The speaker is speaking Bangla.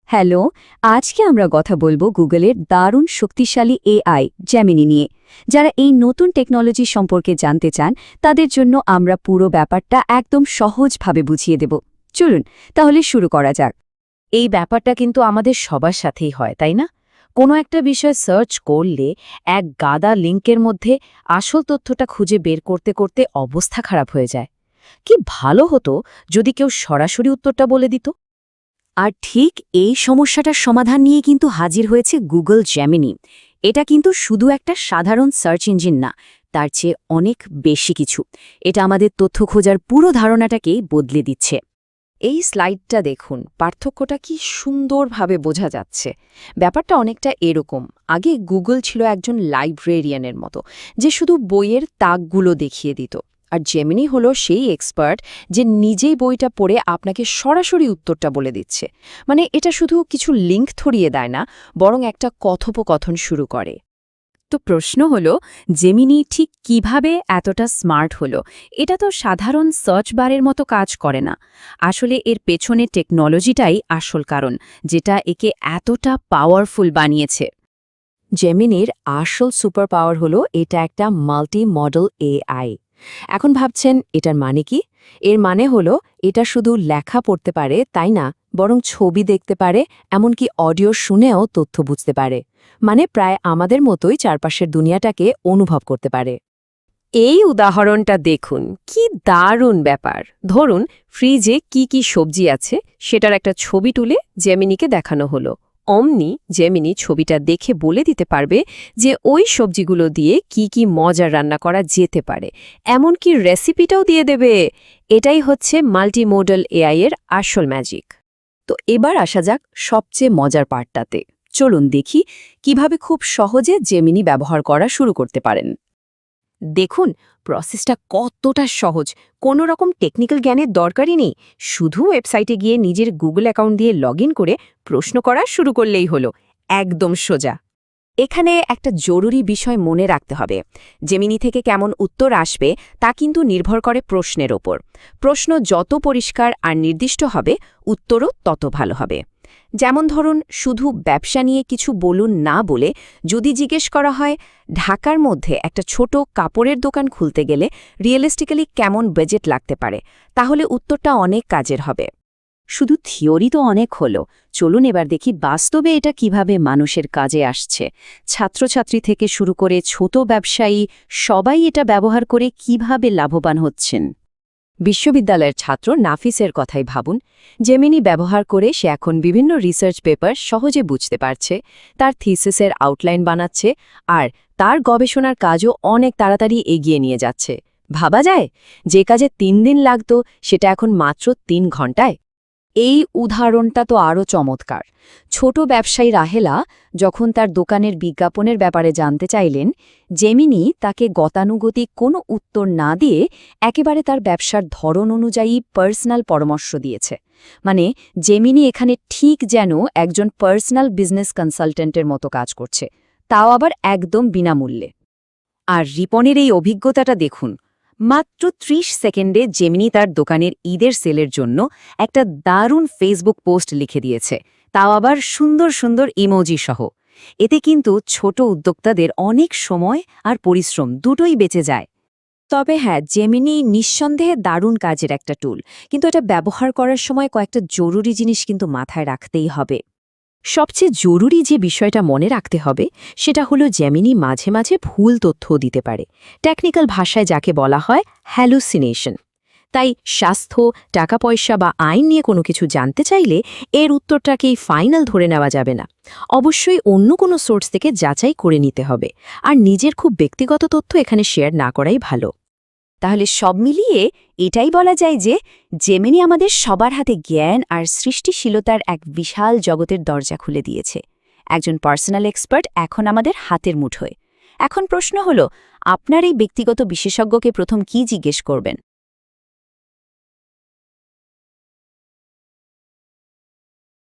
হ্যালো, আজকে আমরা কথা বলবো গুগলের দারুণ শক্তিশালী এআই জেমিনি নিয়ে। যারা এই নতুন টেকনোলজি সম্পর্কে জানতে চান তাদের জন্য আমরা পুরো ব্যাপারটা একদম সহজভাবে বুঝিয়ে দেব। চলুন তাহলে শুরু করা যাক। এই ব্যাপারটা কিন্তু আমাদের সবার সাথেই হয়, তাই না? কোনো একটা বিষয় সার্চ করলে এক গাদা লিঙ্কের মধ্যে আসল তথ্যটা খুঁজে বের করতে করতে অবস্থা খারাপ হয়ে যায়। কি ভালো হতো যদি কেউ সরাসরি উত্তরটা বলে দিত। আর ঠিক এই সমস্যাটার সমাধান নিয়ে কিন্তু হাজির হয়েছে গুগল জেমিনি। এটা কিন্তু শুধু একটা সাধারণ সার্চ ইঞ্জিন না, তার চেয়ে অনেক বেশি কিছু। এটা আমাদের তথ্য খোঁজার পুরো ধারণাটাকেই বদলে দিচ্ছে। এই স্লাইডটা দেখুন, পার্থক্যটা কি সুন্দরভাবে বোঝা যাচ্ছে। ব্যাপারটা অনেকটা এরকম। আগে গুগল ছিল একজন লাইব্রেরিয়ানের মতো, যে শুধু বইয়ের তাকগুলো দেখিয়ে দিত। আর জেমিনি হলো সেই এক্সপার্ট যে নিজেই বইটা পড়ে আপনাকে সরাসরি উত্তরটা বলে দিচ্ছে। মানে এটা শুধু কিছু লিঙ্ক ধরিয়ে দেয় না, বরং একটা কথোপকথন শুরু করে। তো প্রশ্ন হলো, জেমিনি ঠিক কিভাবে এতটা স্মার্ট হলো? এটা তো সাধারণ সার্চ বারের মতো কাজ করে না। আসলে এর পেছনে টেকনোলজিটাই আসল কারণ, যেটা একে এতটা পাওয়ারফুল বানিয়েছে। জেমিনির আসল সুপার পাওয়ার হলো এটা একটা মাল্টি মডেল এআই। এখন ভাবছেন এটার মানে কি? এর মানে হলো এটা শুধু লেখা পড়তে পারে তাই না, বরং ছবি দেখতে পারে, এমনকি অডিও শুনেও তথ্য বুঝতে পারে। মানে প্রায় আমাদের মতোই চারপাশের দুনিয়াটাকে অনুভব করতে পারে। এই উদাহরণটা দেখুন, কি দারুণ ব্যাপার। ধরুন ফ্রিজে কি কি সবজি আছে সেটার একটা ছবি তুলে জেমিনিকে দেখানো হলো। অমনি জেমিনি ছবিটা দেখে বলে দিতে পারবে যে ওই সবজিগুলো দিয়ে কি কি মজার রান্না করা যেতে পারে, এমনকি রেসিপিটাও দিয়ে দেবে। এটাই হচ্ছে মাল্টিমোডাল এআই এর আসল ম্যাজিক। তো এবার আসা যাক সবচেয়ে মজার পার্টটাতে। চলুন দেখি কিভাবে খুব সহজে জেমিনি ব্যবহার করা শুরু করতে পারেন। দেখুন প্রসেসটা কতটা সহজ। কোনো রকম টেকনিক্যাল জ্ঞানের দরকারই নেই। শুধু ওয়েবসাইটে গিয়ে নিজের গুগল অ্যাকাউন্ট দিয়ে লগইন করে প্রশ্ন করা শুরু করলেই হলো। একদম সোজা। এখানে একটা জরুরি বিষয় মনে রাখতে হবে। জেমিনি থেকে কেমন উত্তর আসবে তা কিন্তু নির্ভর করে প্রশ্নের ওপর। প্রশ্ন যত পরিষ্কার আর নির্দিষ্ট হবে, উত্তরও তত ভালো হবে। যেমন ধরুন, শুধু ব্যবসা নিয়ে কিছু বলুন না বলে যদি জিজ্ঞেস করা হয় ঢাকার মধ্যে একটা ছোট কাপড়ের দোকান খুলতে গেলে রিয়েলিস্টিক্যালি কেমন বাজেট লাগতে পারে, তাহলে উত্তরটা অনেক কাজের হবে। শুধু থিওরি তো অনেক হলো, চলুন এবার দেখি বাস্তবে এটা কিভাবে মানুষের কাজে আসছে। ছাত্রছাত্রী থেকে শুরু করে ছোট ব্যবসায়ী সবাই এটা ব্যবহার করে কিভাবে লাভবান হচ্ছেন। বিশ্ববিদ্যালয়ের ছাত্র নাফিসের কথাই ভাবুন। জেমিনি ব্যবহার করে সে এখন বিভিন্ন রিসার্চ পেপার সহজে বুঝতে পারছে, তার থিসিসের আউটলাইন বানাচ্ছে, আর তার গবেষণার কাজও অনেক তাড়াতাড়ি এগিয়ে নিয়ে যাচ্ছে। ভাবা যায়, যে কাজে 3 দিন লাগত সেটা এখন মাত্র 3 ঘন্টায়। এই উদাহরণটা তো আরও চমৎকার। ছোট ব্যবসায়ী রাহেলা যখন তার দোকানের বিজ্ঞাপনের ব্যাপারে জানতে চাইলেন, জেমিনি তাকে গতানুগতিক কোনো উত্তর না দিয়ে একেবারে তার ব্যবসার ধরন অনুযায়ী পার্সোনাল পরামর্শ দিয়েছে। মানে জেমিনি এখানে ঠিক যেন একজন পার্সোনাল বিজনেস কনসালটেন্টের মতো কাজ করছে, তাও আবার একদম বিনামূল্যে। আর রিপনের এই অভিজ্ঞতাটা দেখুন। মাত্র 30 সেকেন্ডে জেমিনি তার দোকানের ঈদের সেলের জন্য একটা দারুণ ফেসবুক পোস্ট লিখে দিয়েছে, তাও আবার সুন্দর সুন্দর ইমোজি সহ। এতে কিন্তু ছোট উদ্যোক্তাদের অনেক সময় আর পরিশ্রম দুটোই বেঁচে যায়। তবে হ্যাঁ, জেমিনি নিঃসন্দেহে দারুণ কাজের একটা টুল, কিন্তু এটা ব্যবহার করার সময় কয়েকটা জরুরি জিনিস কিন্তু মাথায় রাখতেই হবে। সবচেয়ে জরুরি যে বিষয়টা মনে রাখতে হবে সেটা হলো জেমিনি মাঝে মাঝে ভুল তথ্য দিতে পারে। টেকনিক্যাল ভাষায় যাকে বলা হয় হ্যালুসিনেশন। তাই স্বাস্থ্য, টাকা পয়সা বা আইন নিয়ে কোনো কিছু জানতে চাইলে এর উত্তরটাকেই ফাইনাল ধরে নেওয়া যাবে না। অবশ্যই অন্য কোনো সোর্স থেকে যাচাই করে নিতে হবে, আর নিজের খুব ব্যক্তিগত তথ্য এখানে শেয়ার না করাই ভালো। তাহলে সব মিলিয়ে এটাই বলা যায় যে জেমিনি আমাদের সবার হাতে জ্ঞান আর সৃষ্টিশীলতার এক বিশাল জগতের দরজা খুলে দিয়েছে। একজন পার্সোনাল এক্সপার্ট এখন আমাদের হাতের মুঠোয়। এখন প্রশ্ন হলো, আপনার এই ব্যক্তিগত বিশেষজ্ঞকে প্রথম কি জিজ্ঞেস করবেন?